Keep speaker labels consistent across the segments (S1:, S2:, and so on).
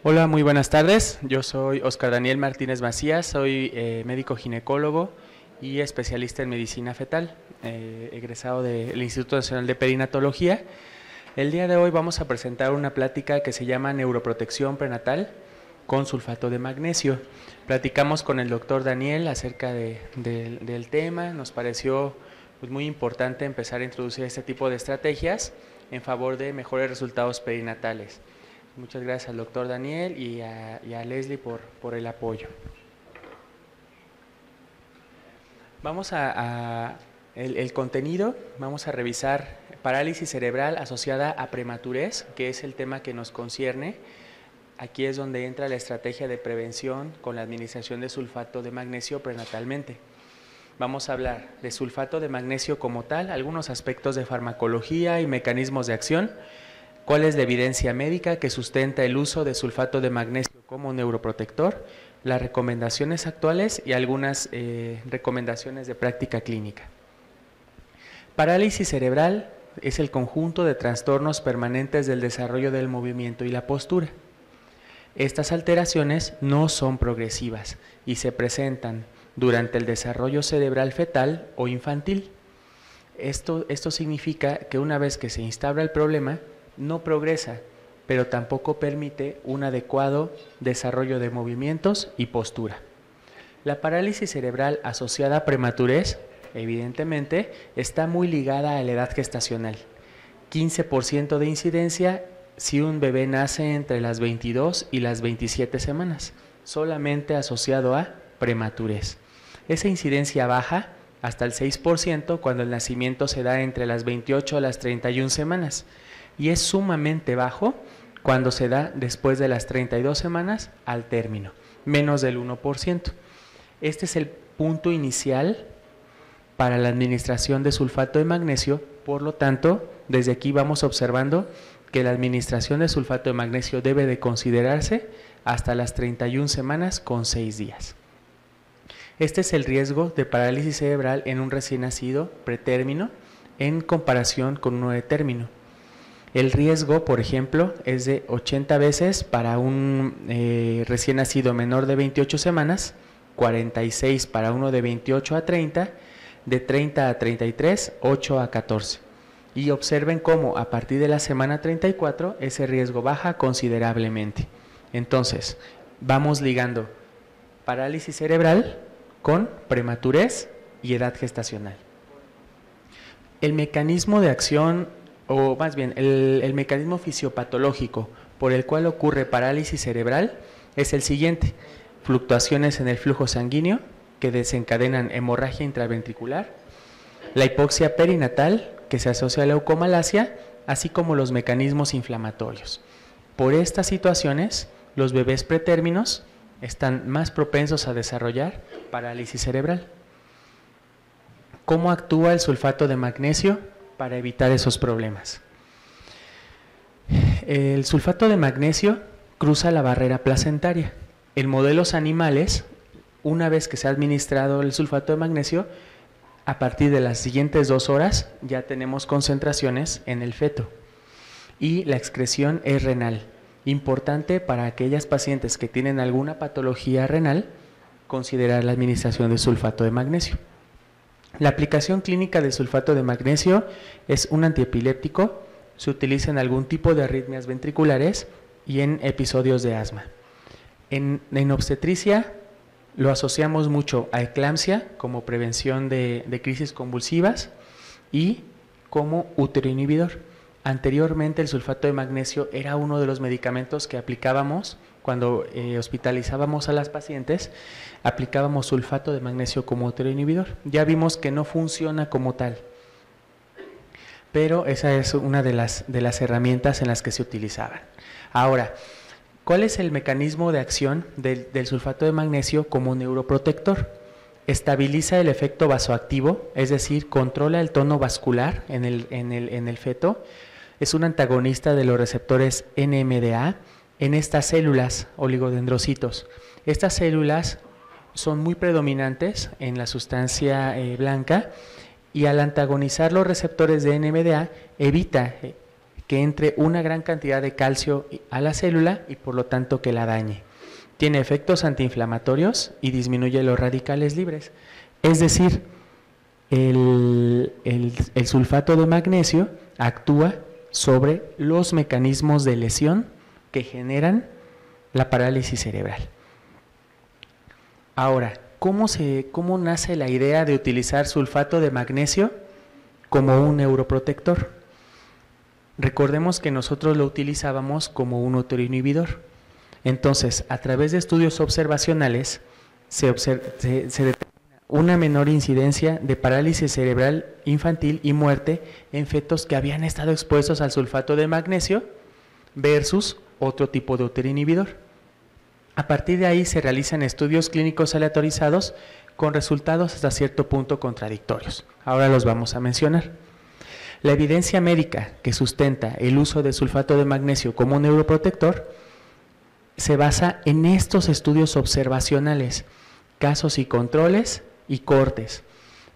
S1: Hola, muy buenas tardes. Yo soy Oscar Daniel Martínez Macías, soy médico ginecólogo y especialista en medicina fetal, egresado del Instituto Nacional de Perinatología. El día de hoy vamos a presentar una plática que se llama Neuroprotección prenatal con sulfato de magnesio. Platicamos con el doctor Daniel acerca del tema. Nos pareció muy importante empezar a introducir este tipo de estrategias en favor de mejores resultados perinatales. Muchas gracias al doctor Daniel y a Leslie por el apoyo. Vamos el contenido, vamos a revisar parálisis cerebral asociada a prematurez, que es el tema que nos concierne. Aquí es donde entra la estrategia de prevención con la administración de sulfato de magnesio prenatalmente. Vamos a hablar de sulfato de magnesio como tal, algunos aspectos de farmacología y mecanismos de acción. ¿Cuál es la evidencia médica que sustenta el uso de sulfato de magnesio como neuroprotector? Las recomendaciones actuales y algunas recomendaciones de práctica clínica. Parálisis cerebral es el conjunto de trastornos permanentes del desarrollo del movimiento y la postura. Estas alteraciones no son progresivas y se presentan durante el desarrollo cerebral fetal o infantil. Esto significa que una vez que se instaura el problema, no progresa, pero tampoco permite un adecuado desarrollo de movimientos y postura. La parálisis cerebral asociada a prematurez, evidentemente, está muy ligada a la edad gestacional. 15% de incidencia si un bebé nace entre las 22 y las 27 semanas, solamente asociado a prematurez. Esa incidencia baja hasta el 6% cuando el nacimiento se da entre las 28 a las 31 semanas. Y es sumamente bajo cuando se da después de las 32 semanas al término, menos del 1%. Este es el punto inicial para la administración de sulfato de magnesio, por lo tanto, desde aquí vamos observando que la administración de sulfato de magnesio debe de considerarse hasta las 31 semanas con 6 días. Este es el riesgo de parálisis cerebral en un recién nacido pretérmino en comparación con uno de término. El riesgo, por ejemplo, es de 80 veces para un recién nacido menor de 28 semanas, 46 para uno de 28 a 30, de 30 a 33, 8 a 14. Y observen cómo a partir de la semana 34 ese riesgo baja considerablemente. Entonces, vamos ligando parálisis cerebral con prematurez y edad gestacional. El mecanismo de acción, o más bien el mecanismo fisiopatológico por el cual ocurre parálisis cerebral es el siguiente: fluctuaciones en el flujo sanguíneo que desencadenan hemorragia intraventricular, la hipoxia perinatal que se asocia a la leucomalacia, así como los mecanismos inflamatorios. Por estas situaciones, los bebés pretérminos están más propensos a desarrollar parálisis cerebral. ¿Cómo actúa el sulfato de magnesio para evitar esos problemas? El sulfato de magnesio cruza la barrera placentaria. En modelos animales, una vez que se ha administrado el sulfato de magnesio, a partir de las siguientes 2 horas ya tenemos concentraciones en el feto y la excreción es renal. Importante para aquellas pacientes que tienen alguna patología renal considerar la administración de sulfato de magnesio. La aplicación clínica de sulfato de magnesio es un antiepiléptico, se utiliza en algún tipo de arritmias ventriculares y en episodios de asma. En obstetricia lo asociamos mucho a eclampsia como prevención de crisis convulsivas y como uteroinhibidor. Anteriormente el sulfato de magnesio era uno de los medicamentos que aplicábamos cuando hospitalizábamos a las pacientes, aplicábamos sulfato de magnesio como uteroinhibidor. Ya vimos que no funciona como tal, pero esa es una de las herramientas en las que se utilizaban. Ahora, ¿cuál es el mecanismo de acción del sulfato de magnesio como neuroprotector? Estabiliza el efecto vasoactivo, es decir, controla el tono vascular en el feto. Es un antagonista de los receptores NMDA en estas células oligodendrocitos. Estas células son muy predominantes en la sustancia blanca y al antagonizar los receptores de NMDA evita que entre una gran cantidad de calcio a la célula y por lo tanto que la dañe. Tiene efectos antiinflamatorios y disminuye los radicales libres. Es decir, el sulfato de magnesio actúa sobre los mecanismos de lesión que generan la parálisis cerebral. Ahora, ¿cómo nace la idea de utilizar sulfato de magnesio como un neuroprotector? Recordemos que nosotros lo utilizábamos como un autoinhibidor. Entonces, a través de estudios observacionales se determina una menor incidencia de parálisis cerebral infantil y muerte en fetos que habían estado expuestos al sulfato de magnesio versus otro tipo de autoinhibidor. A partir de ahí se realizan estudios clínicos aleatorizados con resultados hasta cierto punto contradictorios. Ahora los vamos a mencionar. La evidencia médica que sustenta el uso de sulfato de magnesio como neuroprotector se basa en estos estudios observacionales, casos y controles y cortes.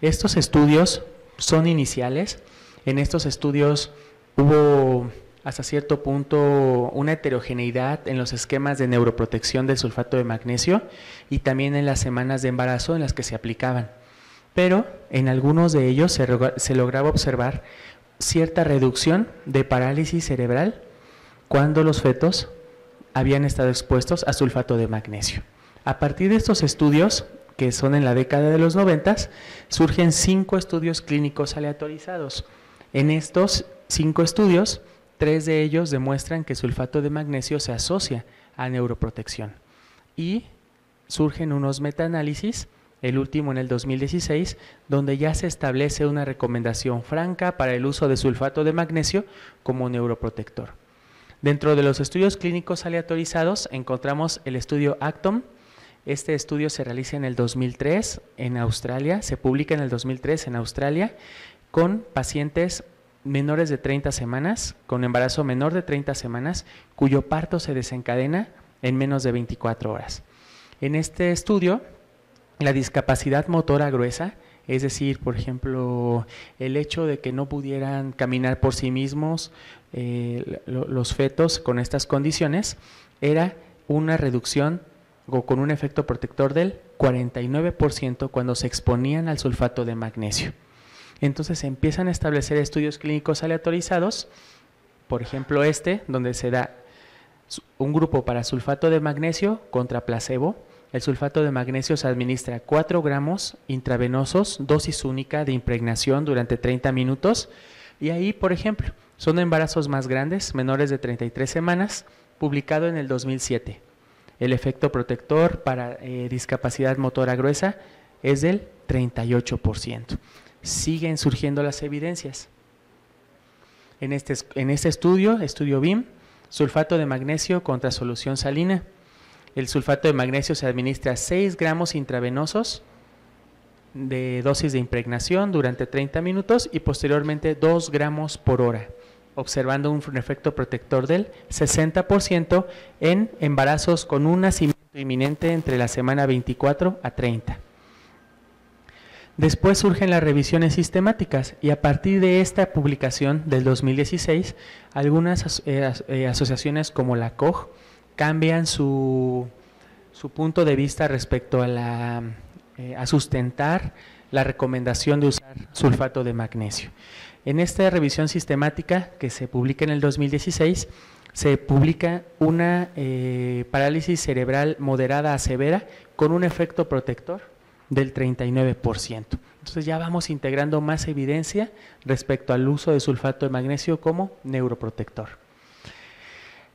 S1: Estos estudios son iniciales. En estos estudios hubo hasta cierto punto una heterogeneidad en los esquemas de neuroprotección del sulfato de magnesio y también en las semanas de embarazo en las que se aplicaban. Pero en algunos de ellos se lograba observar cierta reducción de parálisis cerebral cuando los fetos habían estado expuestos a sulfato de magnesio. A partir de estos estudios, que son en la década de los 90, surgen 5 estudios clínicos aleatorizados. En estos 5 estudios, 3 de ellos demuestran que sulfato de magnesio se asocia a neuroprotección. Y surgen unos metaanálisis, el último en el 2016, donde ya se establece una recomendación franca para el uso de sulfato de magnesio como neuroprotector. Dentro de los estudios clínicos aleatorizados encontramos el estudio ACTOM. Este estudio se realiza en el 2003 en Australia, se publica en el 2003 en Australia, con pacientes menores de 30 semanas, con embarazo menor de 30 semanas, cuyo parto se desencadena en menos de 24 horas. En este estudio, la discapacidad motora gruesa, es decir, por ejemplo, el hecho de que no pudieran caminar por sí mismos los fetos con estas condiciones, era una reducción o con un efecto protector del 49% cuando se exponían al sulfato de magnesio. Entonces se empiezan a establecer estudios clínicos aleatorizados, por ejemplo donde se da un grupo para sulfato de magnesio contra placebo. El sulfato de magnesio se administra 4 gramos intravenosos, dosis única de impregnación durante 30 minutos. Y ahí, por ejemplo, son embarazos más grandes, menores de 33 semanas, publicado en el 2007. El efecto protector para discapacidad motora gruesa es del 38%. Siguen surgiendo las evidencias. En este estudio BIM, sulfato de magnesio contra solución salina. El sulfato de magnesio se administra 6 gramos intravenosos de dosis de impregnación durante 30 minutos y posteriormente 2 gramos por hora, observando un efecto protector del 60% en embarazos con un nacimiento inminente entre la semana 24 a 30. Después surgen las revisiones sistemáticas y a partir de esta publicación del 2016, algunas asociaciones como la COG cambian su punto de vista respecto a sustentar la recomendación de usar sulfato de magnesio. En esta revisión sistemática que se publica en el 2016, se publica una parálisis cerebral moderada a severa con un efecto protector del 39%. Entonces ya vamos integrando más evidencia respecto al uso de sulfato de magnesio como neuroprotector.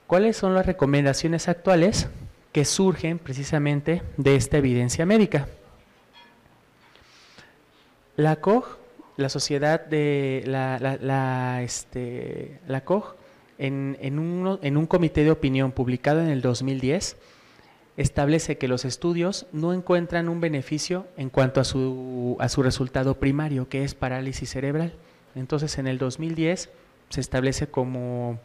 S1: ¿Cuáles son las recomendaciones actuales que surgen precisamente de esta evidencia médica? La COG, la sociedad de la COG, en un comité de opinión publicado en el 2010, establece que los estudios no encuentran un beneficio en cuanto a su resultado primario, que es parálisis cerebral. Entonces, en el 2010 se establece como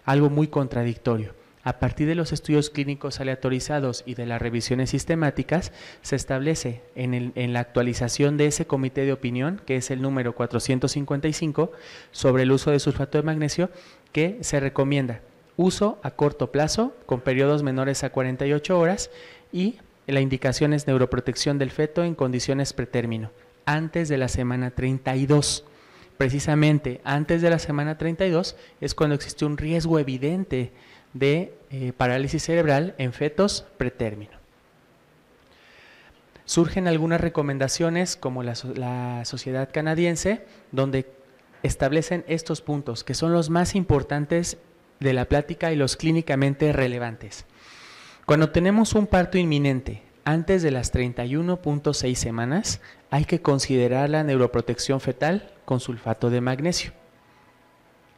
S1: algo muy contradictorio. A partir de los estudios clínicos aleatorizados y de las revisiones sistemáticas, se establece en la actualización de ese comité de opinión, que es el número 455, sobre el uso de sulfato de magnesio, que se recomienda uso a corto plazo, con periodos menores a 48 horas, y la indicación es neuroprotección del feto en condiciones pretérmino, antes de la semana 32. Precisamente antes de la semana 32 es cuando existe un riesgo evidente de parálisis cerebral en fetos pretérmino. Surgen algunas recomendaciones como la Sociedad Canadiense, donde establecen estos puntos, que son los más importantes de la plática y los clínicamente relevantes. Cuando tenemos un parto inminente antes de las 31.6 semanas, hay que considerar la neuroprotección fetal con sulfato de magnesio.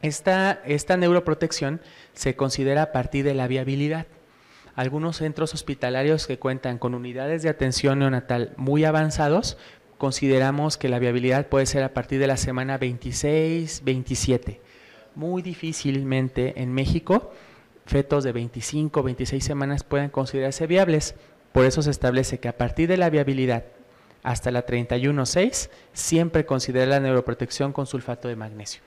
S1: Esta neuroprotección se considera a partir de la viabilidad. Algunos centros hospitalarios que cuentan con unidades de atención neonatal muy avanzados, consideramos que la viabilidad puede ser a partir de la semana 26, 27. Muy difícilmente en México fetos de 25, 26 semanas pueden considerarse viables. Por eso se establece que a partir de la viabilidad hasta la 31.6 siempre considera la neuroprotección con sulfato de magnesio.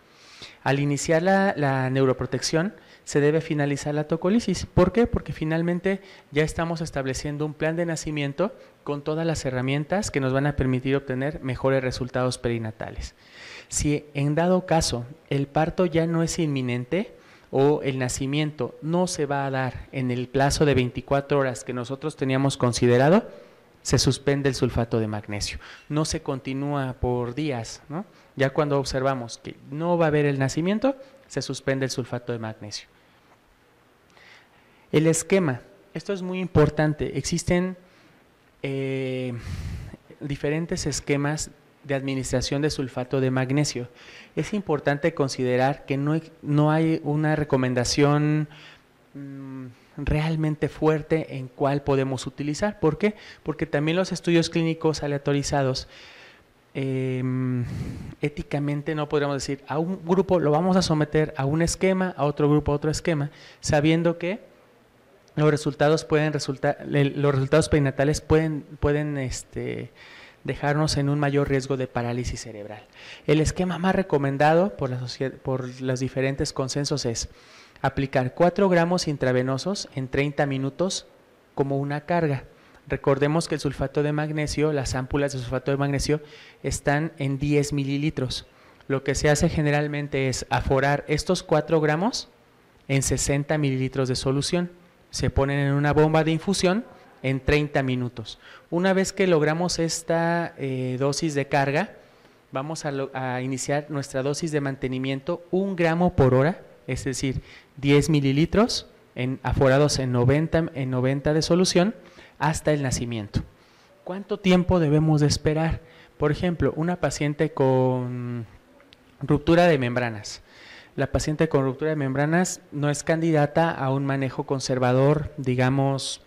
S1: Al iniciar la neuroprotección se debe finalizar la tocolisis. ¿Por qué? Porque finalmente ya estamos estableciendo un plan de nacimiento con todas las herramientas que nos van a permitir obtener mejores resultados perinatales. Si en dado caso el parto ya no es inminente o el nacimiento no se va a dar en el plazo de 24 horas que nosotros teníamos considerado, se suspende el sulfato de magnesio. No se continúa por días, ¿no? Ya cuando observamos que no va a haber el nacimiento, se suspende el sulfato de magnesio. El esquema, esto es muy importante. Existen diferentes esquemas de administración de sulfato de magnesio. Es importante considerar que no hay una recomendación realmente fuerte en cuál podemos utilizar. ¿Por qué? Porque también los estudios clínicos aleatorizados, éticamente no podríamos decir a un grupo lo vamos a someter a un esquema, a otro grupo a otro esquema, sabiendo que los resultados perinatales pueden dejarnos en un mayor riesgo de parálisis cerebral. El esquema más recomendado por los diferentes consensos es aplicar 4 gramos intravenosos en 30 minutos como una carga. Recordemos que el sulfato de magnesio, las ámpulas de sulfato de magnesio están en 10 mililitros. Lo que se hace generalmente es aforar estos 4 gramos en 60 mililitros de solución. Se ponen en una bomba de infusión en 30 minutos. Una vez que logramos esta dosis de carga, vamos a iniciar nuestra dosis de mantenimiento 1 gramo por hora, es decir, 10 mililitros aforados en 90 de solución hasta el nacimiento. ¿Cuánto tiempo debemos de esperar? Por ejemplo, una paciente con ruptura de membranas. La paciente con ruptura de membranas no es candidata a un manejo conservador, digamos,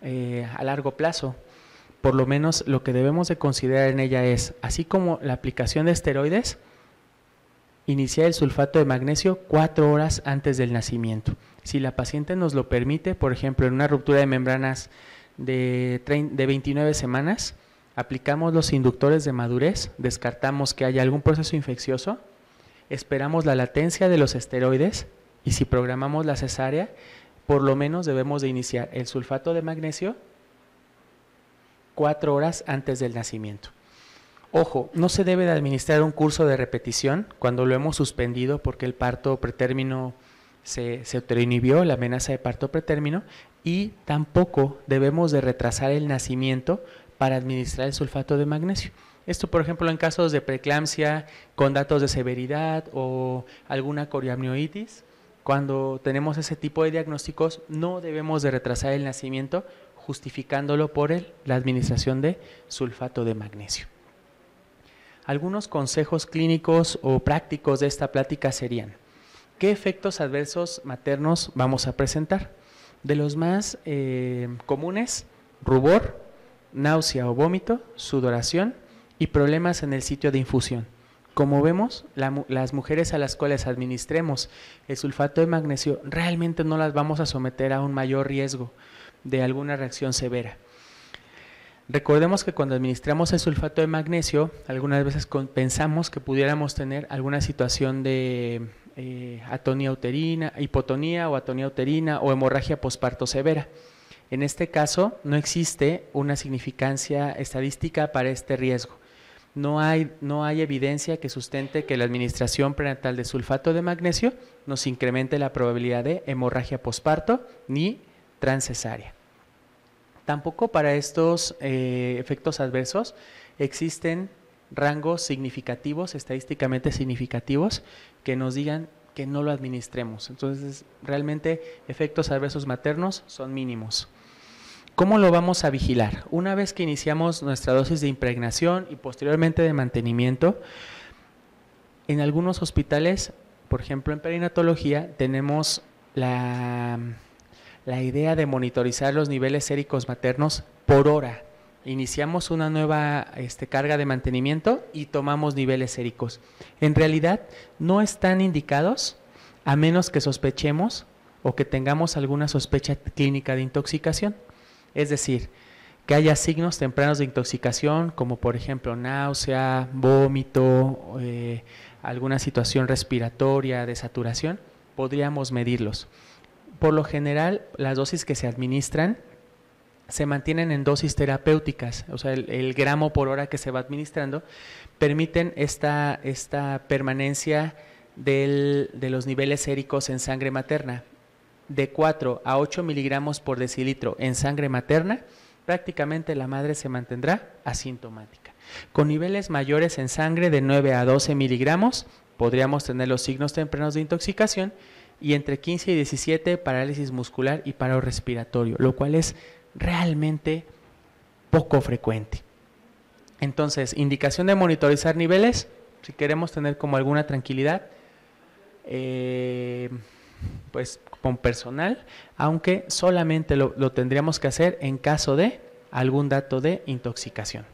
S1: a largo plazo. Por lo menos lo que debemos de considerar en ella es, así como la aplicación de esteroides, iniciar el sulfato de magnesio 4 horas antes del nacimiento. Si la paciente nos lo permite, por ejemplo, en una ruptura de membranas de 29 semanas, aplicamos los inductores de madurez, descartamos que haya algún proceso infeccioso, esperamos la latencia de los esteroides y si programamos la cesárea, por lo menos debemos de iniciar el sulfato de magnesio 4 horas antes del nacimiento. Ojo, no se debe de administrar un curso de repetición cuando lo hemos suspendido porque el parto pretérmino se autoinhibió, la amenaza de parto pretérmino, y tampoco debemos de retrasar el nacimiento para administrar el sulfato de magnesio. Esto, por ejemplo, en casos de preeclampsia con datos de severidad o alguna coriamnionitis, cuando tenemos ese tipo de diagnósticos, no debemos de retrasar el nacimiento justificándolo por la administración de sulfato de magnesio. Algunos consejos clínicos o prácticos de esta plática serían: ¿qué efectos adversos maternos vamos a presentar? De los más comunes, rubor, náusea o vómito, sudoración y problemas en el sitio de infusión. Como vemos, las mujeres a las cuales administremos el sulfato de magnesio realmente no las vamos a someter a un mayor riesgo de alguna reacción severa. Recordemos que cuando administramos el sulfato de magnesio, algunas veces pensamos que pudiéramos tener alguna situación de atonía uterina, hipotonía o atonía uterina o hemorragia posparto severa. En este caso, no existe una significancia estadística para este riesgo. No hay evidencia que sustente que la administración prenatal de sulfato de magnesio nos incremente la probabilidad de hemorragia posparto ni transcesárea. Tampoco para estos efectos adversos existen rangos significativos, estadísticamente significativos, que nos digan que no lo administremos. Entonces, realmente efectos adversos maternos son mínimos. ¿Cómo lo vamos a vigilar? Una vez que iniciamos nuestra dosis de impregnación y posteriormente de mantenimiento, en algunos hospitales, por ejemplo en perinatología, tenemos la idea de monitorizar los niveles séricos maternos por hora. Iniciamos una nueva carga de mantenimiento y tomamos niveles séricos. En realidad no están indicados a menos que sospechemos o que tengamos alguna sospecha clínica de intoxicación. Es decir, que haya signos tempranos de intoxicación, como por ejemplo náusea, vómito, alguna situación respiratoria, de saturación, podríamos medirlos. Por lo general, las dosis que se administran se mantienen en dosis terapéuticas, o sea, el gramo por hora que se va administrando, permiten esta permanencia de los niveles séricos en sangre materna. De 4 a 8 miligramos por decilitro en sangre materna, prácticamente la madre se mantendrá asintomática. Con niveles mayores en sangre de 9 a 12 miligramos, podríamos tener los signos tempranos de intoxicación, y entre 15 y 17 parálisis muscular y paro respiratorio, lo cual es realmente poco frecuente. Entonces, indicación de monitorizar niveles, si queremos tener como alguna tranquilidad, pues con personal, aunque solamente lo tendríamos que hacer en caso de algún dato de intoxicación.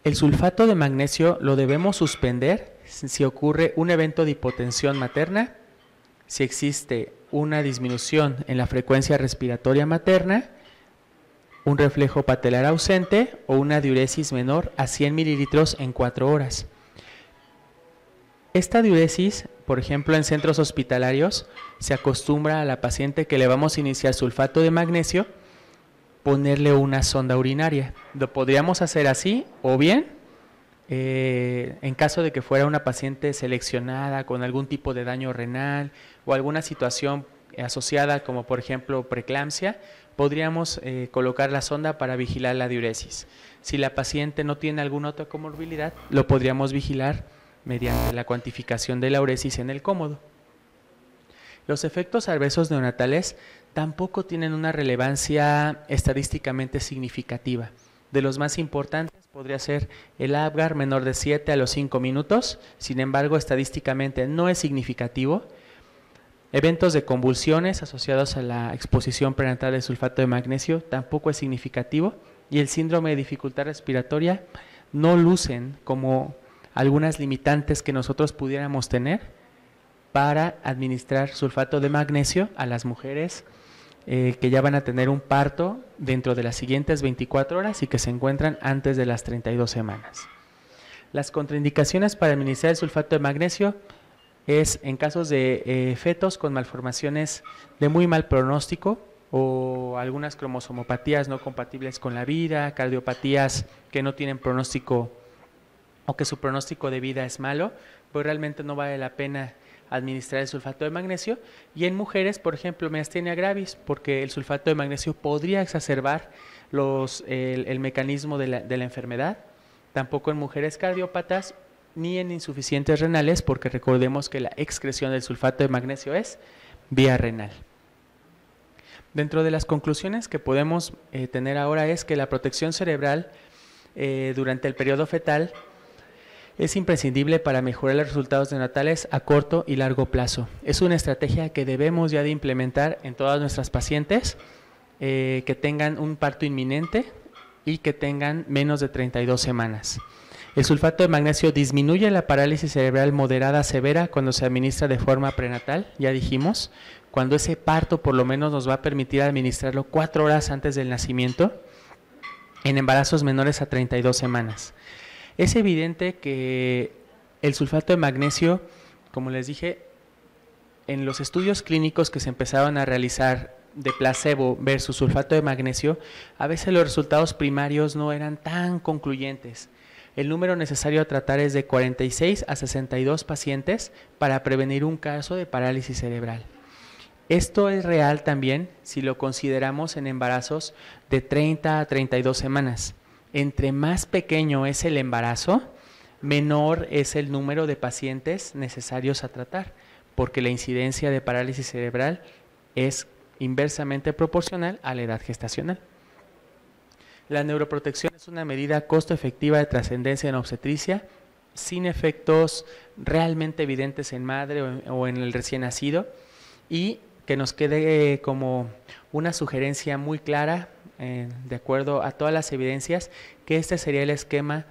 S1: El sulfato de magnesio lo debemos suspender si ocurre un evento de hipotensión materna, si existe una disminución en la frecuencia respiratoria materna, un reflejo patelar ausente o una diuresis menor a 100 mililitros en 4 horas. Esta diuresis, por ejemplo en centros hospitalarios, se acostumbra a la paciente que le vamos a iniciar sulfato de magnesio, ponerle una sonda urinaria. Lo podríamos hacer así o bien, en caso de que fuera una paciente seleccionada con algún tipo de daño renal o alguna situación asociada como por ejemplo preeclampsia, podríamos colocar la sonda para vigilar la diuresis. Si la paciente no tiene alguna otra comorbilidad, lo podríamos vigilar mediante la cuantificación de la uresis en el cómodo. Los efectos adversos neonatales tampoco tienen una relevancia estadísticamente significativa. De los más importantes podría ser el Apgar menor de 7 a los 5 minutos, sin embargo estadísticamente no es significativo. Eventos de convulsiones asociados a la exposición prenatal de sulfato de magnesio tampoco es significativo, y el síndrome de dificultad respiratoria no lucen como algunas limitantes que nosotros pudiéramos tener para administrar sulfato de magnesio a las mujeres que ya van a tener un parto dentro de las siguientes 24 horas y que se encuentran antes de las 32 semanas. Las contraindicaciones para administrar el sulfato de magnesio es en casos de fetos con malformaciones de muy mal pronóstico o algunas cromosomopatías no compatibles con la vida, cardiopatías que no tienen pronóstico o que su pronóstico de vida es malo, pues realmente no vale la pena administrar el sulfato de magnesio. Y en mujeres, por ejemplo, miastenia gravis, porque el sulfato de magnesio podría exacerbar el mecanismo de la enfermedad. Tampoco en mujeres cardiópatas ni en insuficientes renales, porque recordemos que la excreción del sulfato de magnesio es vía renal. Dentro de las conclusiones que podemos tener ahora es que la protección cerebral durante el periodo fetal es imprescindible para mejorar los resultados neonatales a corto y largo plazo. Es una estrategia que debemos ya de implementar en todas nuestras pacientes que tengan un parto inminente y que tengan menos de 32 semanas. El sulfato de magnesio disminuye la parálisis cerebral moderada a severa cuando se administra de forma prenatal, ya dijimos, cuando ese parto por lo menos nos va a permitir administrarlo 4 horas antes del nacimiento, en embarazos menores a 32 semanas. Es evidente que el sulfato de magnesio, como les dije, en los estudios clínicos que se empezaron a realizar de placebo versus sulfato de magnesio, a veces los resultados primarios no eran tan concluyentes. El número necesario a tratar es de 46 a 62 pacientes para prevenir un caso de parálisis cerebral. Esto es real también si lo consideramos en embarazos de 30 a 32 semanas. Entre más pequeño es el embarazo, menor es el número de pacientes necesarios a tratar, porque la incidencia de parálisis cerebral es inversamente proporcional a la edad gestacional. La neuroprotección es una medida costo efectiva de trascendencia en obstetricia, sin efectos realmente evidentes en madre o en el recién nacido, y que nos quede como una sugerencia muy clara, de acuerdo a todas las evidencias, que este sería el esquema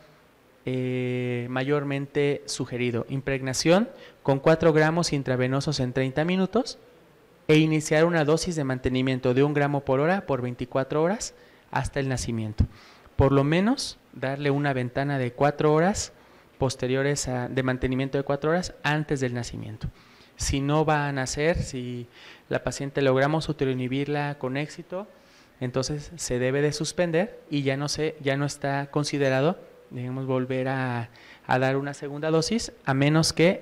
S1: mayormente sugerido: impregnación con 4 gramos intravenosos en 30 minutos e iniciar una dosis de mantenimiento de 1 gramo por hora por 24 horas hasta el nacimiento. Por lo menos darle una ventana de 4 horas posteriores de mantenimiento de 4 horas antes del nacimiento. Si no va a nacer, si la paciente logramos uteroinhibirla con éxito, entonces se debe de suspender y ya no está considerado, debemos volver a dar una segunda dosis, a menos que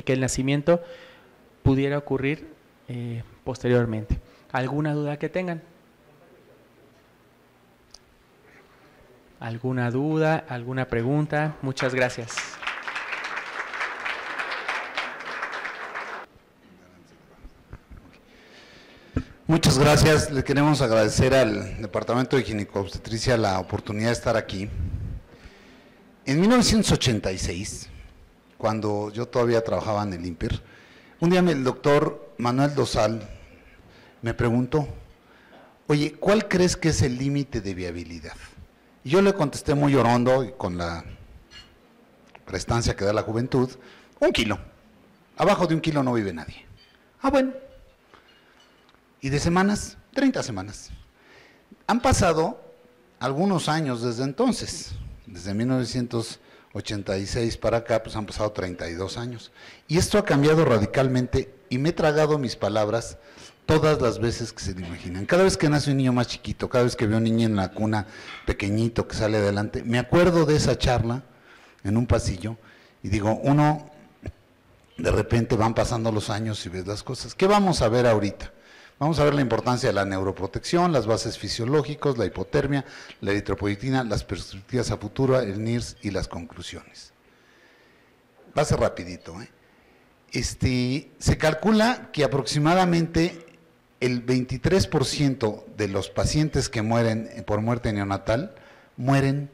S1: el nacimiento pudiera ocurrir posteriormente. ¿Alguna duda que tengan? ¿Alguna duda? ¿Alguna pregunta? Muchas gracias.
S2: Muchas gracias. Le queremos agradecer al Departamento de Gineco-Obstetricia la oportunidad de estar aquí. En 1986, cuando yo todavía trabajaba en el INPER, un día el doctor Manuel Dosal me preguntó: oye, ¿cuál crees que es el límite de viabilidad? Y yo le contesté muy orondo y con la prestancia que da la juventud: 1 kilo. Abajo de 1 kilo no vive nadie. Ah, bueno. ¿Y de semanas? 30 semanas. Han pasado algunos años desde entonces. Desde 1986 para acá, pues han pasado 32 años. Y esto ha cambiado radicalmente y me he tragado mis palabras todas las veces que se lo imaginan. Cada vez que nace un niño más chiquito, cada vez que veo un niño en la cuna pequeñito que sale adelante, me acuerdo de esa charla en un pasillo y digo, de repente van pasando los años y ves las cosas. ¿Qué vamos a ver ahorita? Vamos a ver la importancia de la neuroprotección, las bases fisiológicas, la hipotermia, la eritropoyetina, las perspectivas a futuro, el NIRS y las conclusiones. Va a ser rapidito. Se calcula que aproximadamente el 23% de los pacientes que mueren por muerte neonatal mueren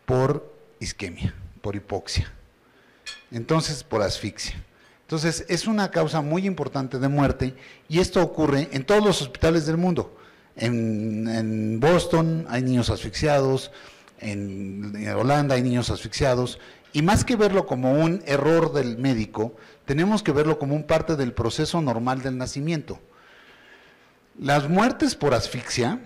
S2: por isquemia, por hipoxia, entonces por asfixia. Entonces, es una causa muy importante de muerte y esto ocurre en todos los hospitales del mundo. En Boston hay niños asfixiados, en Holanda hay niños asfixiados, y más que verlo como un error del médico, tenemos que verlo como un parte del proceso normal del nacimiento. Las muertes por asfixia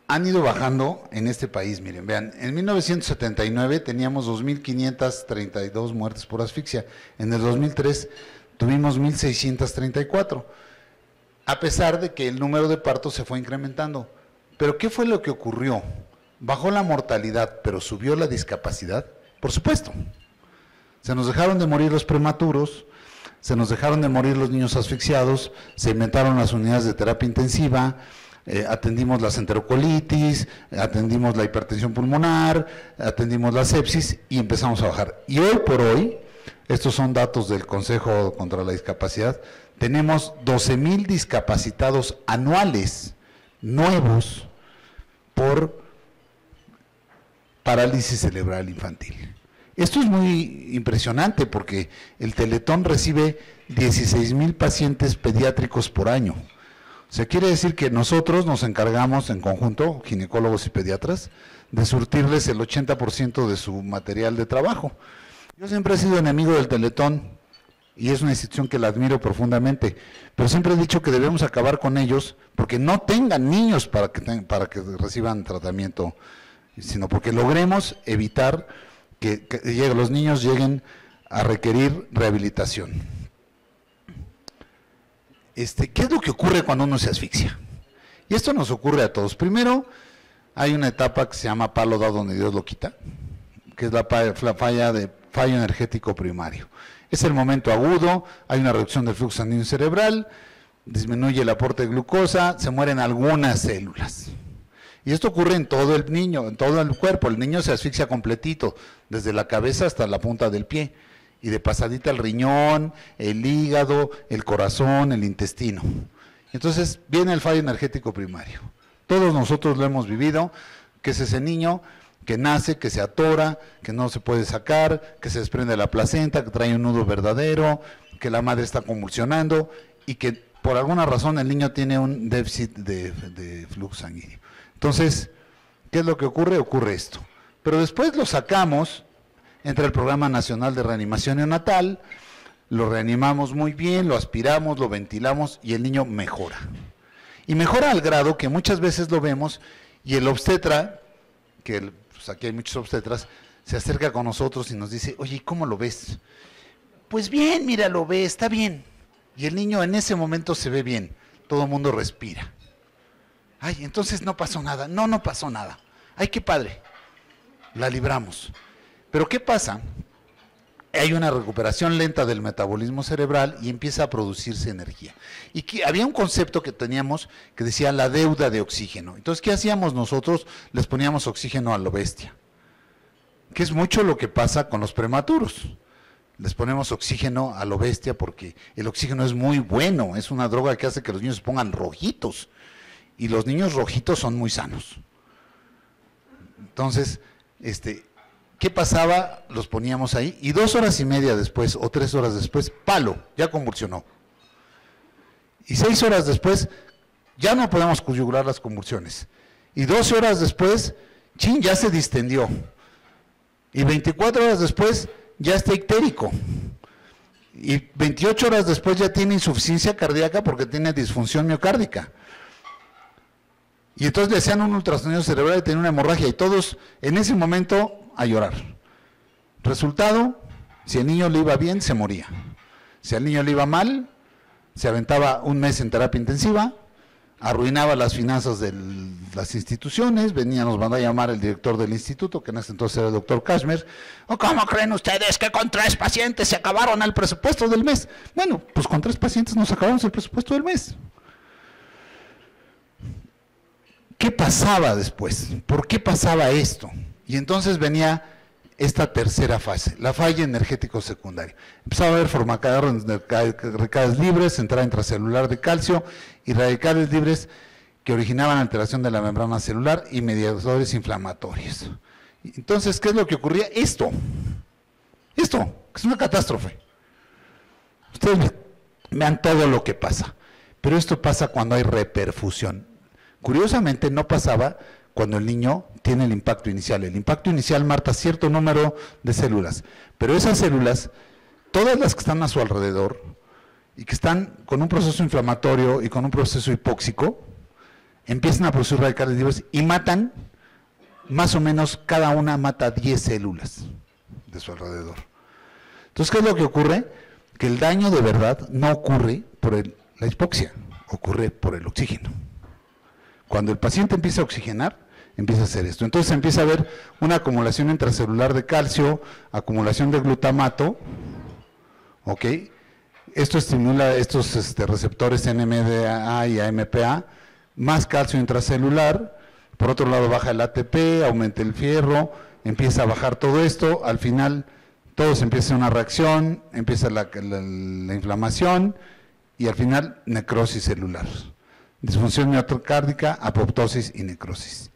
S2: han ido bajando en este país. Miren, vean, en 1979 teníamos 2.532 muertes por asfixia, en el 2003 tuvimos 1.634, a pesar de que el número de partos se fue incrementando. ¿Pero qué fue lo que ocurrió? ¿Bajó la mortalidad, pero subió la discapacidad? Por supuesto. Se nos dejaron de morir los prematuros, se nos dejaron de morir los niños asfixiados, se inventaron las unidades de terapia intensiva, atendimos las enterocolitis, atendimos la hipertensión pulmonar, atendimos la sepsis y empezamos a bajar. Y hoy por hoy, estos son datos del Consejo contra la Discapacidad, tenemos 12,000 discapacitados anuales nuevos por parálisis cerebral infantil. Esto es muy impresionante porque el Teletón recibe 16,000 pacientes pediátricos por año. O sea, quiere decir que nosotros nos encargamos en conjunto, ginecólogos y pediatras, de surtirles el 80% de su material de trabajo. Yo siempre he sido enemigo del Teletón y es una institución que la admiro profundamente, pero siempre he dicho que debemos acabar con ellos porque no tengan niños para que reciban tratamiento, sino porque logremos evitar que los niños lleguen a requerir rehabilitación. ¿Qué es lo que ocurre cuando uno se asfixia? Y esto nos ocurre a todos. Primero, hay una etapa que se llama palo dado donde Dios lo quita, que es la fallo energético primario. Es el momento agudo, hay una reducción del flujo sanguíneo cerebral, disminuye el aporte de glucosa, se mueren algunas células. Y esto ocurre en todo el niño, en todo el cuerpo. El niño se asfixia completito, desde la cabeza hasta la punta del pie. Y de pasadita el riñón, el hígado, el corazón, el intestino. Entonces viene el fallo energético primario. Todos nosotros lo hemos vivido, que es ese niño que nace, que se atora, que no se puede sacar, que se desprende la placenta, que trae un nudo verdadero, que la madre está convulsionando y que por alguna razón el niño tiene un déficit de flujo sanguíneo. Entonces, ¿qué es lo que ocurre? Ocurre esto. Pero después lo sacamos, entra el Programa Nacional de Reanimación Neonatal, lo reanimamos muy bien, lo aspiramos, lo ventilamos y el niño mejora. Y mejora al grado que muchas veces lo vemos y el obstetra, que pues aquí hay muchos obstetras, se acerca con nosotros y nos dice, oye, ¿cómo lo ves? Pues bien, mira, lo ve, está bien. Y el niño en ese momento se ve bien, todo el mundo respira. Ay, entonces no pasó nada. No, no pasó nada. Ay, qué padre, la libramos. Pero ¿qué pasa? Hay una recuperación lenta del metabolismo cerebral y empieza a producirse energía. Y que había un concepto que teníamos que decía la deuda de oxígeno. Entonces, ¿qué hacíamos nosotros? Les poníamos oxígeno a lo bestia. Que es mucho lo que pasa con los prematuros. Les ponemos oxígeno a lo bestia porque el oxígeno es muy bueno, es una droga que hace que los niños se pongan rojitos. Y los niños rojitos son muy sanos. Entonces, ¿qué pasaba? Los poníamos ahí y 2 horas y media después o 3 horas después, palo, ya convulsionó. Y 6 horas después, ya no podemos yugular las convulsiones. Y 12 horas después, chin, ya se distendió. Y 24 horas después, ya está ictérico. Y 28 horas después ya tiene insuficiencia cardíaca porque tiene disfunción miocárdica. Y entonces le hacían un ultrasonido cerebral y tenía una hemorragia y todos en ese momento a llorar. Resultado, si el niño le iba bien, se moría. Si al niño le iba mal, se aventaba un mes en terapia intensiva, arruinaba las finanzas de las instituciones, nos mandó a llamar el director del instituto, que en ese entonces era el doctor Kashmer. ¿Cómo creen ustedes que con 3 pacientes se acabaron el presupuesto del mes? Bueno, pues con 3 pacientes nos acabamos el presupuesto del mes. ¿Qué pasaba después? ¿Por qué pasaba esto? Y entonces venía esta tercera fase, la falla energético secundaria. Empezaba a haber radicales libres, entrada intracelular de calcio y radicales libres que originaban alteración de la membrana celular y mediadores inflamatorios. Entonces, ¿qué es lo que ocurría? Esto, que es una catástrofe. Ustedes vean todo lo que pasa, pero esto pasa cuando hay reperfusión. Curiosamente no pasaba cuando el niño tiene el impacto inicial. El impacto inicial mata cierto número de células, pero esas células, todas las que están a su alrededor y que están con un proceso inflamatorio y con un proceso hipóxico, empiezan a producir radicales libres y matan, más o menos cada una mata 10 células de su alrededor. Entonces, ¿qué es lo que ocurre? Que el daño de verdad no ocurre por la hipoxia, ocurre por el oxígeno. Cuando el paciente empieza a oxigenar, empieza a hacer esto. Entonces empieza a haber una acumulación intracelular de calcio, acumulación de glutamato, ¿ok? Esto estimula estos receptores NMDA y AMPA, más calcio intracelular, por otro lado baja el ATP, aumenta el fierro, empieza a bajar todo esto, al final todo se empieza una reacción, empieza la inflamación y al final necrosis celular. Disfunción miocárdica, apoptosis y necrosis.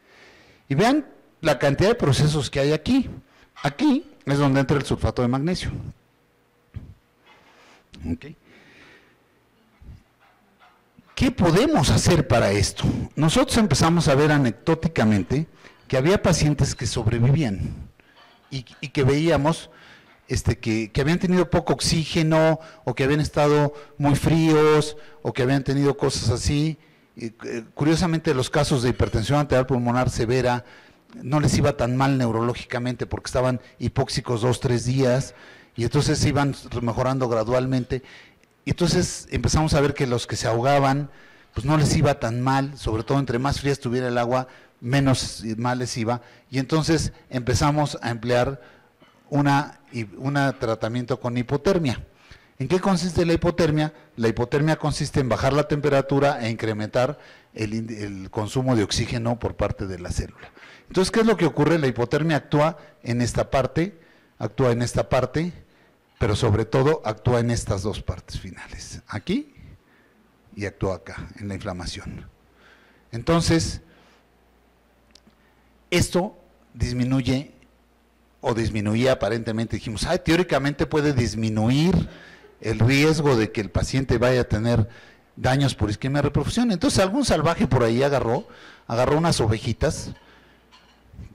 S2: Y vean la cantidad de procesos que hay aquí. Aquí es donde entra el sulfato de magnesio. Okay. ¿Qué podemos hacer para esto? Nosotros empezamos a ver anecdóticamente que había pacientes que sobrevivían y que veíamos que habían tenido poco oxígeno o que habían estado muy fríos o que habían tenido cosas así. Curiosamente, los casos de hipertensión arterial pulmonar severa no les iba tan mal neurológicamente porque estaban hipóxicos 2-3 días y entonces se iban mejorando gradualmente. Y entonces empezamos a ver que los que se ahogaban, pues no les iba tan mal, sobre todo entre más fría estuviera el agua, menos mal les iba. Y entonces empezamos a emplear un tratamiento con hipotermia. ¿En qué consiste la hipotermia? La hipotermia consiste en bajar la temperatura e incrementar el consumo de oxígeno por parte de la célula. Entonces, ¿qué es lo que ocurre? La hipotermia actúa en esta parte, pero sobre todo actúa en estas dos partes finales, aquí y actúa acá, en la inflamación. Entonces, esto disminuye o disminuía aparentemente, dijimos, teóricamente puede disminuir el riesgo de que el paciente vaya a tener daños por isquemia reperfusión. Entonces algún salvaje por ahí agarró unas ovejitas,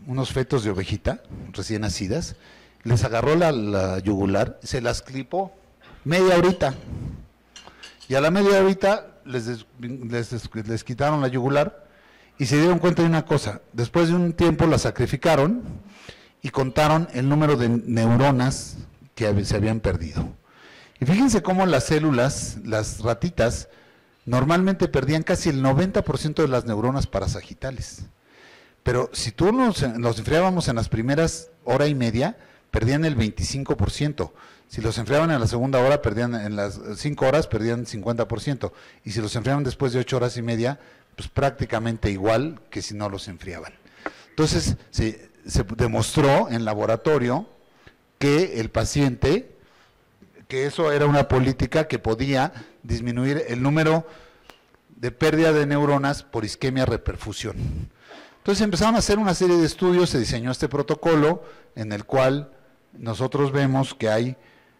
S2: unos fetos de ovejita recién nacidas, les agarró la yugular, se las clipó media horita, y a la media horita les quitaron la yugular y se dieron cuenta de una cosa. Después de un tiempo la sacrificaron y contaron el número de neuronas que se habían perdido. Y fíjense cómo las células, las ratitas, normalmente perdían casi el 90% de las neuronas parasagitales. Pero si tú los enfriábamos en las primeras hora y media, perdían el 25%. Si los enfriaban en la segunda hora, en las 5 horas, perdían 50%. Y si los enfriaban después de 8 horas y media, pues prácticamente igual que si no los enfriaban. Entonces, se demostró en laboratorio que el paciente, que eso era una política que podía disminuir el número de pérdida de neuronas por isquemia reperfusión. Entonces empezaron a hacer una serie de estudios, se diseñó este protocolo en el cual nosotros vemos que hay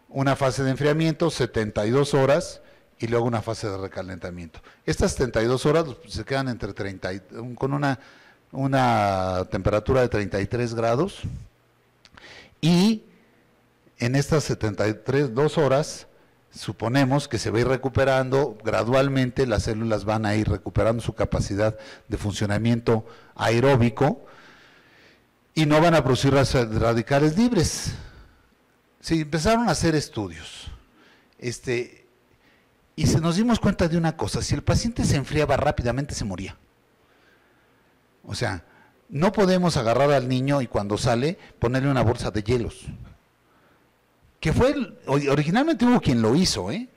S2: una fase de enfriamiento, 72 horas, y luego una fase de recalentamiento. Estas 72 horas se quedan entre con una temperatura de 33 grados, y en estas 72 horas suponemos que se va a ir recuperando gradualmente, las células van a ir recuperando su capacidad de funcionamiento aeróbico y no van a producir radicales libres. Sí, empezaron a hacer estudios, y nos dimos cuenta de una cosa: si el paciente se enfriaba rápidamente se moría. O sea, no podemos agarrar al niño y cuando sale ponerle una bolsa de hielos. Que originalmente hubo quien lo hizo, El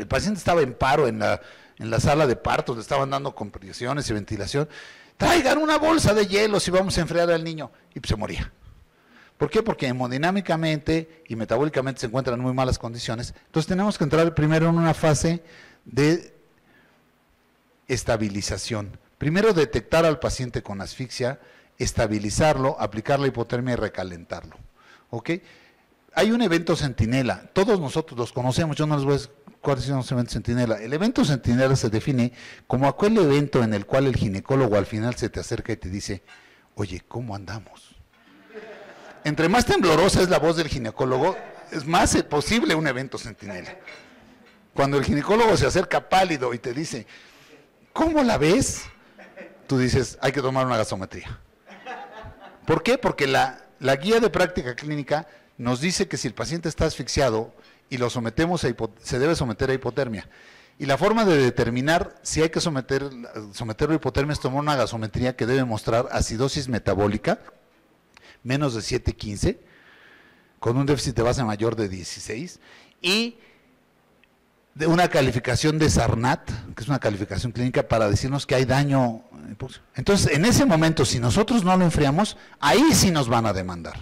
S2: paciente estaba en paro en la sala de partos, le estaban dando compresiones y ventilación. Traigan una bolsa de hielos y vamos a enfriar al niño. Y pues se moría. ¿Por qué? Porque hemodinámicamente y metabólicamente se encuentran en muy malas condiciones. Entonces tenemos que entrar primero en una fase de estabilización. Primero detectar al paciente con asfixia, estabilizarlo, aplicar la hipotermia y recalentarlo. ¿Ok? Hay un evento centinela, todos nosotros los conocemos, yo no les voy a decir cuáles son los eventos centinela. El evento centinela se define como aquel evento en el cual el ginecólogo al final se te acerca y te dice, oye, ¿cómo andamos? Entre más temblorosa es la voz del ginecólogo, es más posible un evento centinela. Cuando el ginecólogo se acerca pálido y te dice, ¿cómo la ves? Tú dices, hay que tomar una gasometría. ¿Por qué? Porque la guía de práctica clínica nos dice que si el paciente está asfixiado y lo sometemos se debe someter a hipotermia. Y la forma de determinar si hay que someterlo a hipotermia es tomar una gasometría que debe mostrar acidosis metabólica, menos de 7.15, con un déficit de base mayor de 16, y de una calificación de Sarnat, que es una calificación clínica para decirnos que hay daño. Entonces, en ese momento, si nosotros no lo enfriamos, ahí sí nos van a demandar.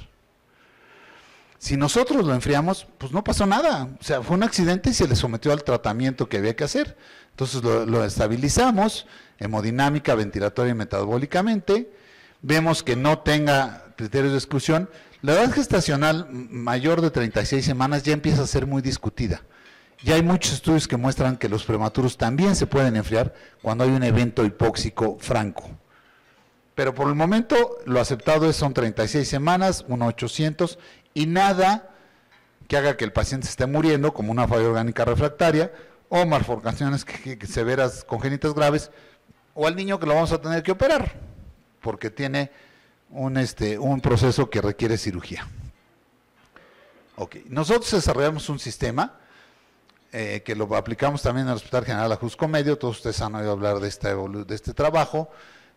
S2: Si nosotros lo enfriamos, pues no pasó nada, o sea, fue un accidente y se le sometió al tratamiento que había que hacer. Entonces lo estabilizamos, hemodinámica, ventilatoria y metabólicamente, vemos que no tenga criterios de exclusión. La edad gestacional mayor de 36 semanas ya empieza a ser muy discutida. Ya hay muchos estudios que muestran que los prematuros también se pueden enfriar cuando hay un evento hipóxico franco. Pero por el momento lo aceptado son 36 semanas, 1.800 y nada que haga que el paciente esté muriendo, como una falla orgánica refractaria o malformaciones severas congénitas graves, o al niño que lo vamos a tener que operar, porque tiene un proceso que requiere cirugía. Ok, nosotros desarrollamos un sistema que lo aplicamos también en el Hospital General Ajusco Medio. Todos ustedes han oído hablar de este trabajo,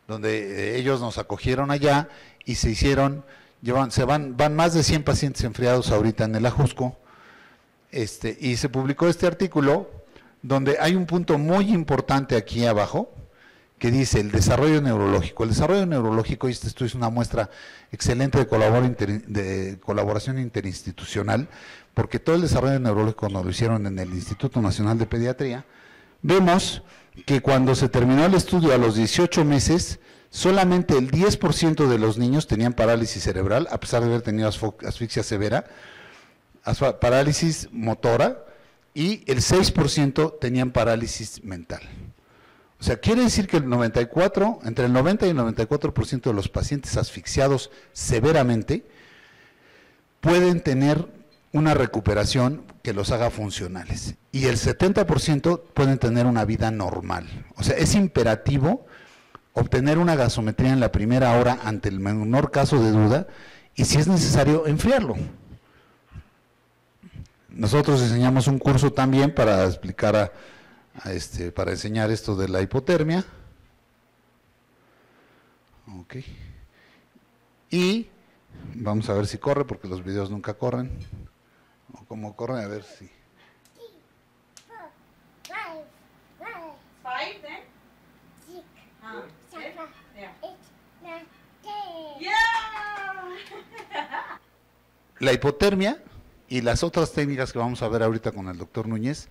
S2: donde ellos nos acogieron allá y van más de 100 pacientes enfriados ahorita en el Ajusco, y se publicó este artículo donde hay un punto muy importante aquí abajo que dice el desarrollo neurológico. El desarrollo neurológico, y esto es una muestra excelente de colaboración interinstitucional, porque todo el desarrollo neurológico cuando lo hicieron en el Instituto Nacional de Pediatría, vemos que cuando se terminó el estudio a los 18 meses, solamente el 10% de los niños tenían parálisis cerebral, a pesar de haber tenido asfixia severa, parálisis motora, y el 6% tenían parálisis mental. O sea, quiere decir que entre el 90 y el 94% de los pacientes asfixiados severamente pueden tener una recuperación que los haga funcionales. Y el 70% pueden tener una vida normal. O sea, es imperativo obtener una gasometría en la primera hora ante el menor caso de duda y, si es necesario, enfriarlo. Nosotros enseñamos un curso también para explicar para enseñar esto de la hipotermia. Ok. Y vamos a ver si corre, porque los videos nunca corren. O cómo corren, a ver si. La hipotermia y las otras técnicas que vamos a ver ahorita con el doctor Núñez,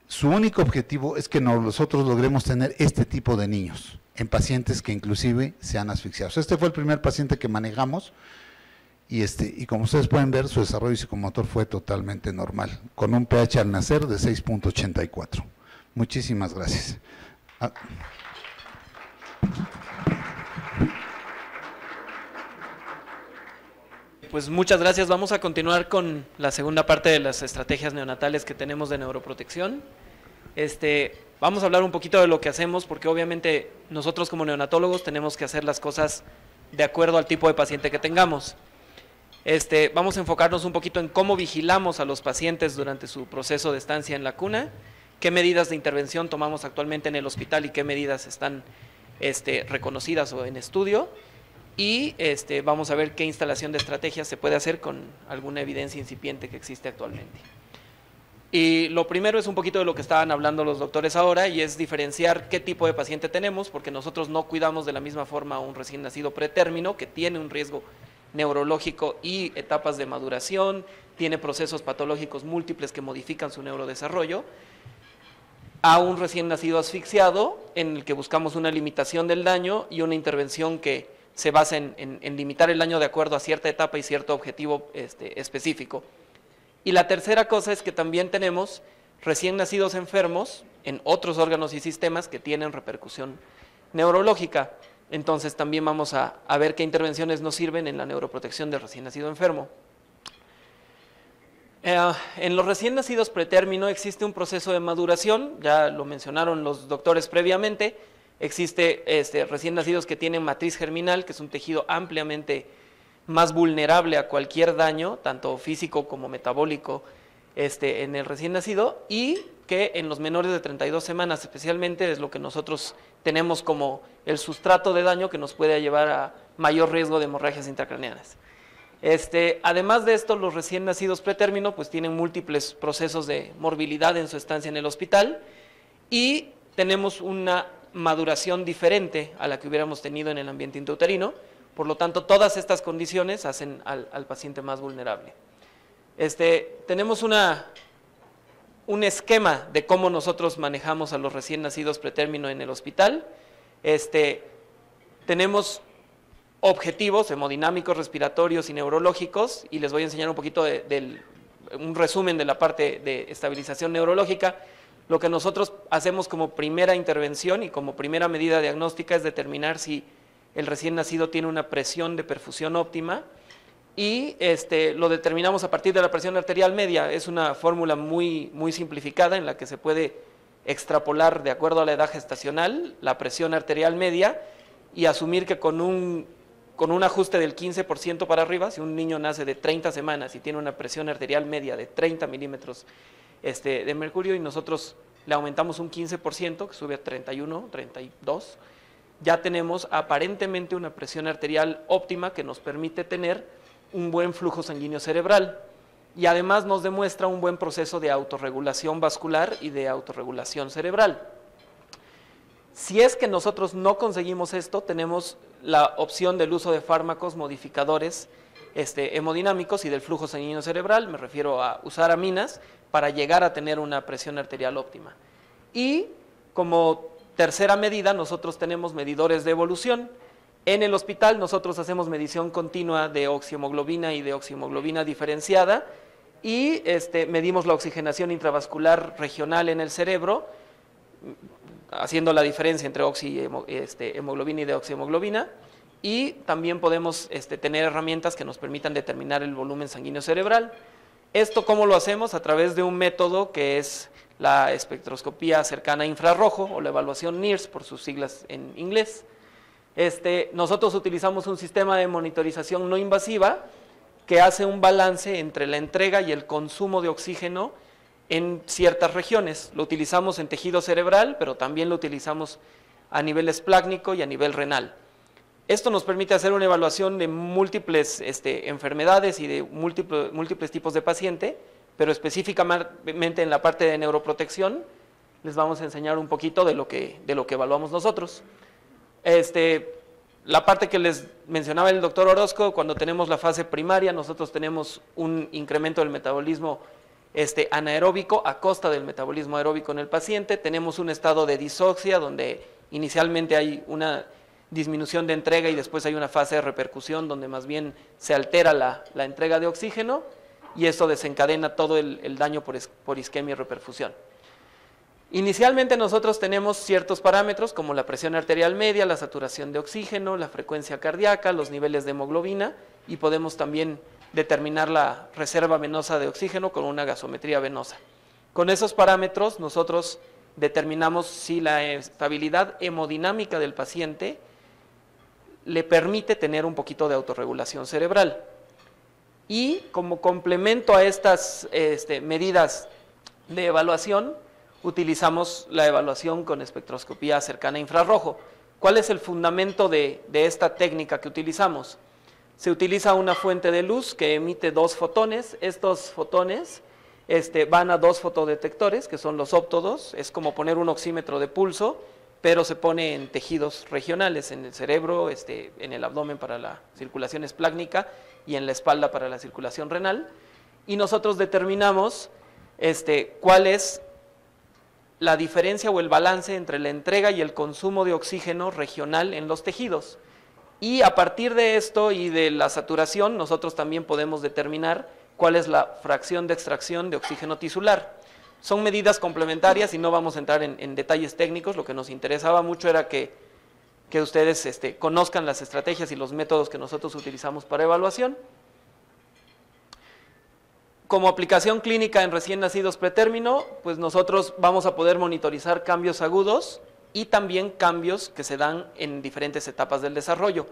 S2: su único objetivo es que nosotros logremos tener este tipo de niños en pacientes que inclusive sean asfixiados. Este fue el primer paciente que manejamos y como ustedes pueden ver, su desarrollo psicomotor fue totalmente normal, con un pH al nacer de 6.84. Muchísimas gracias.
S3: Pues muchas gracias. Vamos a continuar con la segunda parte de las estrategias neonatales que tenemos de neuroprotección. Vamos a hablar un poquito de lo que hacemos, porque obviamente nosotros como neonatólogos tenemos que hacer las cosas de acuerdo al tipo de paciente que tengamos. Vamos a enfocarnos un poquito en cómo vigilamos a los pacientes durante su proceso de estancia en la cuna, qué medidas de intervención tomamos actualmente en el hospital y qué medidas están reconocidas o en estudio. Y vamos a ver qué instalación de estrategias se puede hacer con alguna evidencia incipiente que existe actualmente. Y lo primero es un poquito de lo que estaban hablando los doctores ahora, y es diferenciar qué tipo de paciente tenemos, porque nosotros no cuidamos de la misma forma a un recién nacido pretérmino, que tiene un riesgo neurológico y etapas de maduración, tiene procesos patológicos múltiples que modifican su neurodesarrollo, a un recién nacido asfixiado, en el que buscamos una limitación del daño y una intervención que se basa en limitar el daño de acuerdo a cierta etapa y cierto objetivo específico. Y la tercera cosa es que también tenemos recién nacidos enfermos en otros órganos y sistemas que tienen repercusión neurológica. Entonces también vamos a ver qué intervenciones nos sirven en la neuroprotección del recién nacido enfermo. En los recién nacidos pretérmino existe un proceso de maduración, ya lo mencionaron los doctores previamente. Existe recién nacidos que tienen matriz germinal, que es un tejido ampliamente más vulnerable a cualquier daño, tanto físico como metabólico, en el recién nacido, y que en los menores de 32 semanas especialmente es lo que nosotros tenemos como el sustrato de daño que nos puede llevar a mayor riesgo de hemorragias intracraneanas. Además de esto, los recién nacidos pretérmino pues tienen múltiples procesos de morbilidad en su estancia en el hospital, y tenemos una maduración diferente a la que hubiéramos tenido en el ambiente intrauterino. Por lo tanto, todas estas condiciones hacen al paciente más vulnerable. Tenemos un esquema de cómo nosotros manejamos a los recién nacidos pretérmino en el hospital. Tenemos objetivos hemodinámicos, respiratorios y neurológicos, y les voy a enseñar un poquito un resumen de la parte de estabilización neurológica. Lo que nosotros hacemos como primera intervención y como primera medida diagnóstica es determinar si el recién nacido tiene una presión de perfusión óptima y lo determinamos a partir de la presión arterial media. Es una fórmula muy simplificada en la que se puede extrapolar de acuerdo a la edad gestacional la presión arterial media y asumir que con un ajuste del 15% para arriba, si un niño nace de 30 semanas y tiene una presión arterial media de 30 milímetros de mercurio y nosotros le aumentamos un 15%, que sube a 31, 32, ya tenemos aparentemente una presión arterial óptima que nos permite tener un buen flujo sanguíneo cerebral y además nos demuestra un buen proceso de autorregulación vascular y de autorregulación cerebral. Si es que nosotros no conseguimos esto, tenemos la opción del uso de fármacos modificadores hemodinámicos y del flujo sanguíneo cerebral, me refiero a usar aminas para llegar a tener una presión arterial óptima. Y como tercera medida, nosotros tenemos medidores de evolución. En el hospital nosotros hacemos medición continua de oxihemoglobina y de oxihemoglobina diferenciada y medimos la oxigenación intravascular regional en el cerebro, haciendo la diferencia entre hemoglobina y deoxihemoglobina, y también podemos tener herramientas que nos permitan determinar el volumen sanguíneo cerebral. ¿Esto cómo lo hacemos? A través de un método que es la espectroscopía cercana a infrarrojo o la evaluación NIRS por sus siglas en inglés. Nosotros utilizamos un sistema de monitorización no invasiva que hace un balance entre la entrega y el consumo de oxígeno en ciertas regiones. Lo utilizamos en tejido cerebral, pero también lo utilizamos a nivel esplácnico y a nivel renal. Esto nos permite hacer una evaluación de múltiples enfermedades y de múltiples tipos de paciente, pero específicamente en la parte de neuroprotección les vamos a enseñar un poquito de lo que evaluamos nosotros. La parte que les mencionaba el doctor Orozco, cuando tenemos la fase primaria, nosotros tenemos un incremento del metabolismo anaeróbico a costa del metabolismo aeróbico en el paciente. Tenemos un estado de disoxia donde inicialmente hay una disminución de entrega y después hay una fase de repercusión donde más bien se altera la entrega de oxígeno y eso desencadena todo el daño por isquemia y reperfusión. Inicialmente nosotros tenemos ciertos parámetros como la presión arterial media, la saturación de oxígeno, la frecuencia cardíaca, los niveles de hemoglobina y podemos también determinar la reserva venosa de oxígeno con una gasometría venosa. Con esos parámetros nosotros determinamos si la estabilidad hemodinámica del paciente le permite tener un poquito de autorregulación cerebral. Y como complemento a estas medidas de evaluación, utilizamos la evaluación con espectroscopía cercana a infrarrojo. ¿Cuál es el fundamento de esta técnica que utilizamos? Se utiliza una fuente de luz que emite 2 fotones. Estos fotones van a 2 fotodetectores, que son los óptodos. Es como poner un oxímetro de pulso, pero se pone en tejidos regionales, en el cerebro, en el abdomen para la circulación esplácnica y en la espalda para la circulación renal. Y nosotros determinamos cuál es la diferencia o el balance entre la entrega y el consumo de oxígeno regional en los tejidos. Y a partir de esto y de la saturación, nosotros también podemos determinar cuál es la fracción de extracción de oxígeno tisular. Son medidas complementarias y no vamos a entrar en detalles técnicos. Lo que nos interesaba mucho era que ustedes conozcan las estrategias y los métodos que nosotros utilizamos para evaluación. Como aplicación clínica en recién nacidos pretérmino, pues nosotros vamos a poder monitorizar cambios agudos y también cambios que se dan en diferentes etapas del desarrollo.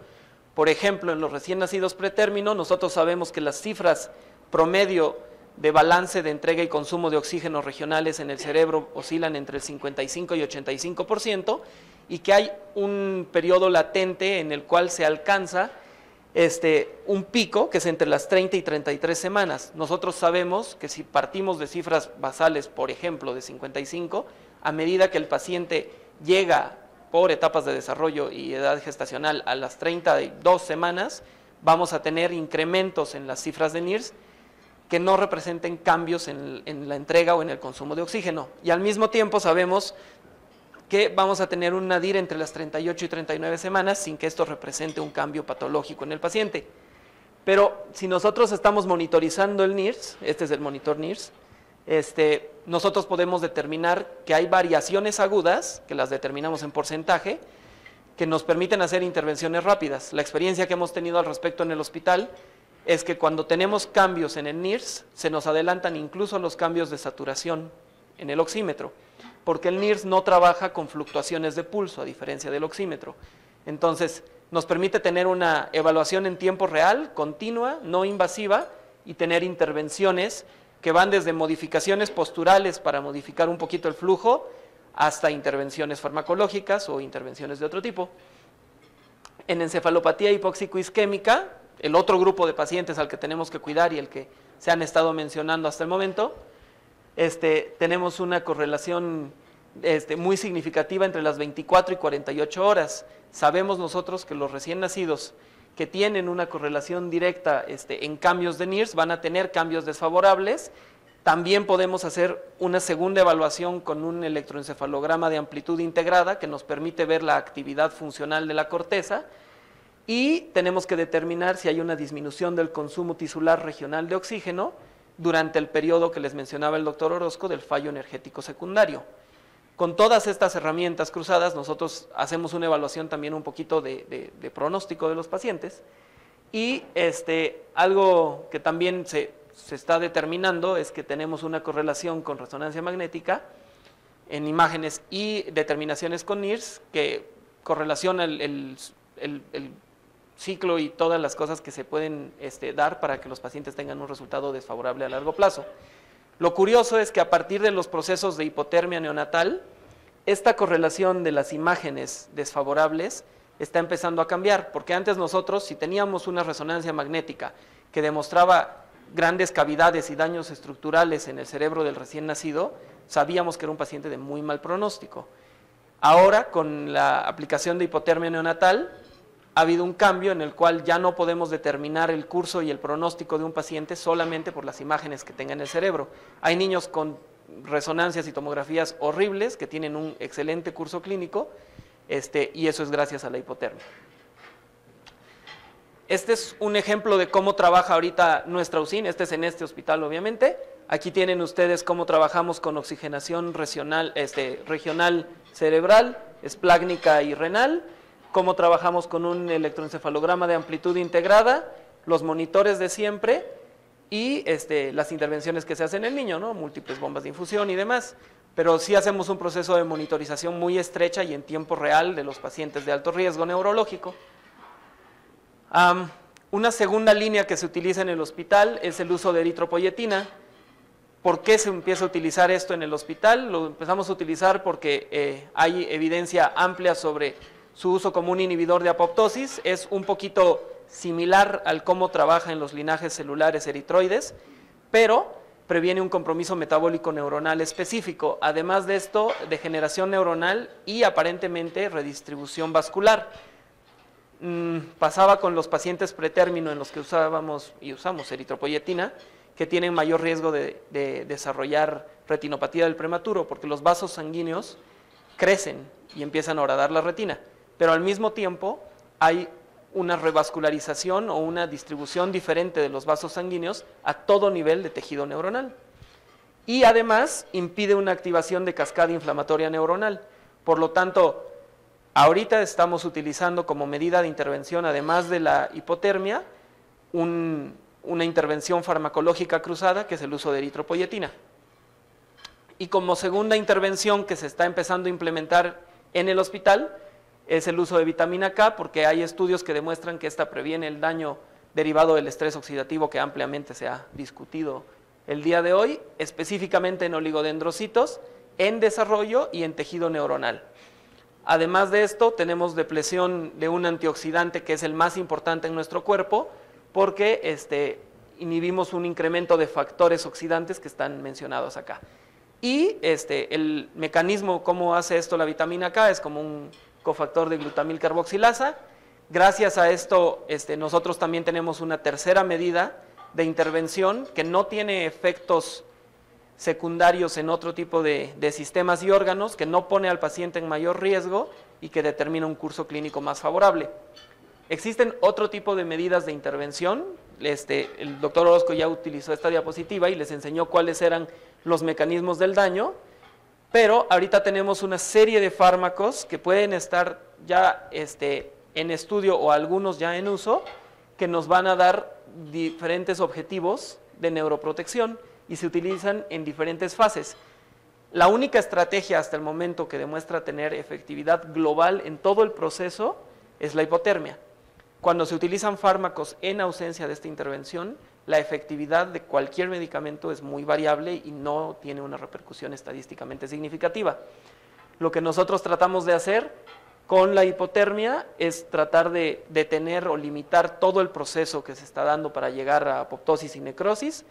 S3: Por ejemplo, en los recién nacidos pretérmino, nosotros sabemos que las cifras promedio de balance de entrega y consumo de oxígeno regionales en el cerebro oscilan entre el 55 y 85% y que hay un periodo latente en el cual se alcanza un pico que es entre las 30 y 33 semanas. Nosotros sabemos que si partimos de cifras basales, por ejemplo, de 55, a medida que el paciente llega por etapas de desarrollo y edad gestacional a las 32 semanas, vamos a tener incrementos en las cifras de NIRS que no representen cambios en la entrega o en el consumo de oxígeno. Y al mismo tiempo sabemos que vamos a tener un nadir entre las 38 y 39 semanas sin que esto represente un cambio patológico en el paciente. Pero si nosotros estamos monitorizando el NIRS, este es el monitor NIRS, nosotros podemos determinar que hay variaciones agudas, que las determinamos en porcentaje, que nos permiten hacer intervenciones rápidas. La experiencia que hemos tenido al respecto en el hospital es que cuando tenemos cambios en el NIRS, se nos adelantan incluso los cambios de saturación en el oxímetro, porque el NIRS no trabaja con fluctuaciones de pulso, a diferencia del oxímetro. Entonces, nos permite tener una evaluación en tiempo real, continua, no invasiva, y tener intervenciones que van desde modificaciones posturales para modificar un poquito el flujo, hasta intervenciones farmacológicas o intervenciones de otro tipo. En encefalopatía hipóxico-isquémica, el otro grupo de pacientes al que tenemos que cuidar y el que se han estado mencionando hasta el momento, tenemos una correlación muy significativa entre las 24 y 48 horas. Sabemos nosotros que los recién nacidos que tienen una correlación directa en cambios de NIRS van a tener cambios desfavorables. También podemos hacer una segunda evaluación con un electroencefalograma de amplitud integrada que nos permite ver la actividad funcional de la corteza, y tenemos que determinar si hay una disminución del consumo tisular regional de oxígeno durante el periodo que les mencionaba el doctor Orozco del fallo energético secundario. Con todas estas herramientas cruzadas, nosotros hacemos una evaluación también un poquito de pronóstico de los pacientes, y algo que también se está determinando es que tenemos una correlación con resonancia magnética en imágenes y determinaciones con NIRS que correlaciona el ciclo y todas las cosas que se pueden dar para que los pacientes tengan un resultado desfavorable a largo plazo. Lo curioso es que a partir de los procesos de hipotermia neonatal, esta correlación de las imágenes desfavorables está empezando a cambiar, porque antes nosotros, si teníamos una resonancia magnética que demostraba grandes cavidades y daños estructurales en el cerebro del recién nacido, sabíamos que era un paciente de muy mal pronóstico. Ahora, con la aplicación de hipotermia neonatal, ha habido un cambio en el cual ya no podemos determinar el curso y el pronóstico de un paciente solamente por las imágenes que tenga en el cerebro. Hay niños con resonancias y tomografías horribles que tienen un excelente curso clínico, y eso es gracias a la hipotermia. Este es un ejemplo de cómo trabaja ahorita nuestra UCIN, este es en este hospital obviamente. Aquí tienen ustedes cómo trabajamos con oxigenación regional cerebral, esplácnica y renal, cómo trabajamos con un electroencefalograma de amplitud integrada, los monitores de siempre y las intervenciones que se hacen en el niño, ¿no? Múltiples bombas de infusión y demás. Pero sí hacemos un proceso de monitorización muy estrecha y en tiempo real de los pacientes de alto riesgo neurológico. Una segunda línea que se utiliza en el hospital es el uso de eritropoyetina. ¿Por qué se empieza a utilizar esto en el hospital? Lo empezamos a utilizar porque hay evidencia amplia sobre su uso como un inhibidor de apoptosis. Es un poquito similar al cómo trabaja en los linajes celulares eritroides, pero previene un compromiso metabólico neuronal específico. Además de esto, degeneración neuronal y aparentemente redistribución vascular. Pasaba con los pacientes pretérmino en los que usábamos y usamos eritropoyetina, que tienen mayor riesgo de desarrollar retinopatía del prematuro, porque los vasos sanguíneos crecen y empiezan a horadar la retina, pero al mismo tiempo hay una revascularización o una distribución diferente de los vasos sanguíneos a todo nivel de tejido neuronal. Y además impide una activación de cascada inflamatoria neuronal. Por lo tanto, ahorita estamos utilizando como medida de intervención, además de la hipotermia, una intervención farmacológica cruzada, que es el uso de eritropoyetina. Y como segunda intervención que se está empezando a implementar en el hospital, es el uso de vitamina K, porque hay estudios que demuestran que esta previene el daño derivado del estrés oxidativo que ampliamente se ha discutido el día de hoy, específicamente en oligodendrocitos, en desarrollo y en tejido neuronal. Además de esto, tenemos depresión de un antioxidante que es el más importante en nuestro cuerpo, porque inhibimos un incremento de factores oxidantes que están mencionados acá. Y el mecanismo, cómo hace esto la vitamina K, es como un cofactor de glutamil carboxilasa. Gracias a esto, nosotros también tenemos una tercera medida de intervención que no tiene efectos secundarios en otro tipo de sistemas y órganos, que no pone al paciente en mayor riesgo y que determina un curso clínico más favorable. Existen otro tipo de medidas de intervención. El doctor Orozco ya utilizó esta diapositiva y les enseñó cuáles eran los mecanismos del daño, pero ahorita tenemos una serie de fármacos que pueden estar ya en estudio o algunos ya en uso, que nos van a dar diferentes objetivos de neuroprotección y se utilizan en diferentes fases. La única estrategia hasta el momento que demuestra tener efectividad global en todo el proceso es la hipotermia. Cuando se utilizan fármacos en ausencia de esta intervención, la efectividad de cualquier medicamento es muy variable y no tiene una repercusión estadísticamente significativa. Lo que nosotros tratamos de hacer con la hipotermia es tratar de detener o limitar todo el proceso que se está dando para llegar a apoptosis y necrosis,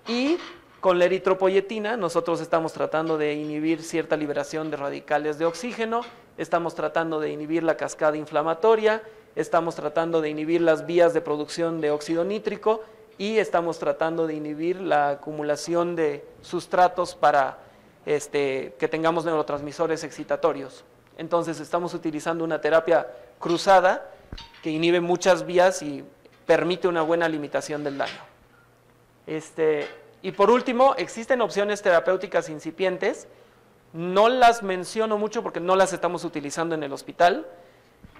S3: y con la eritropoyetina nosotros estamos tratando de inhibir cierta liberación de radicales de oxígeno, estamos tratando de inhibir la cascada inflamatoria, estamos tratando de inhibir las vías de producción de óxido nítrico y estamos tratando de inhibir la acumulación de sustratos para que tengamos neurotransmisores excitatorios. Entonces estamos utilizando una terapia cruzada que inhibe muchas vías y permite una buena limitación del daño. Y por último, existen opciones terapéuticas incipientes. No las menciono mucho porque no las estamos utilizando en el hospital,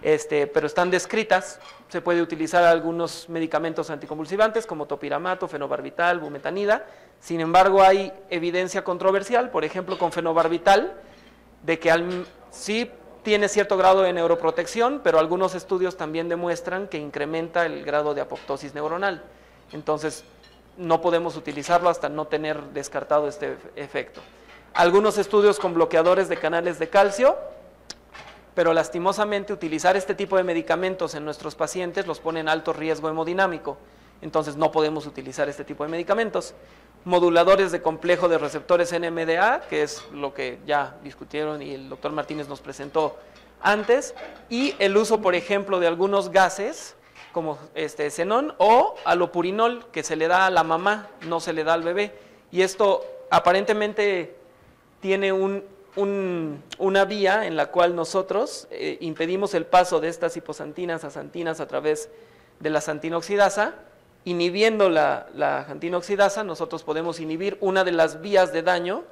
S3: pero están descritas. Se puede utilizar algunos medicamentos anticonvulsivantes como topiramato, fenobarbital, bumetanida. Sin embargo, hay evidencia controversial, por ejemplo, con fenobarbital, de que sí tiene cierto grado de neuroprotección, pero algunos estudios también demuestran que incrementa el grado de apoptosis neuronal. Entonces, no podemos utilizarlo hasta no tener descartado este efecto. Algunos estudios con bloqueadores de canales de calcio, pero lastimosamente utilizar este tipo de medicamentos en nuestros pacientes los pone en alto riesgo hemodinámico. Entonces no podemos utilizar este tipo de medicamentos. Moduladores de complejo de receptores NMDA, que es lo que ya discutieron y el doctor Martínez nos presentó antes, y el uso, por ejemplo, de algunos gases, como xenón o alopurinol, que se le da a la mamá, no se le da al bebé. Y esto aparentemente tiene una vía en la cual nosotros impedimos el paso de estas hiposantinas a xantinas a través de la xantina oxidasa. Inhibiendo la xantina oxidasa, nosotros podemos inhibir una de las vías de daño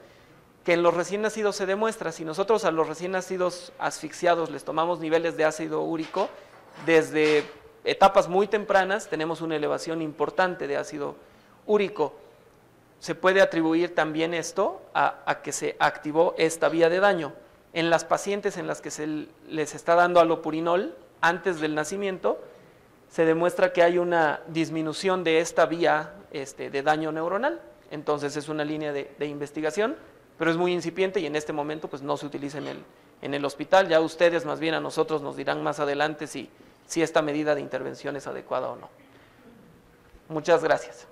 S3: que en los recién nacidos se demuestra. Si nosotros a los recién nacidos asfixiados les tomamos niveles de ácido úrico, desde etapas muy tempranas tenemos una elevación importante de ácido úrico. Se puede atribuir también esto a que se activó esta vía de daño. En las pacientes en las que se les está dando alopurinol antes del nacimiento, se demuestra que hay una disminución de esta vía de daño neuronal. Entonces es una línea de investigación, pero es muy incipiente y en este momento pues no se utiliza en el hospital. Ya ustedes más bien a nosotros nos dirán más adelante si esta medida de intervención es adecuada o no. Muchas gracias.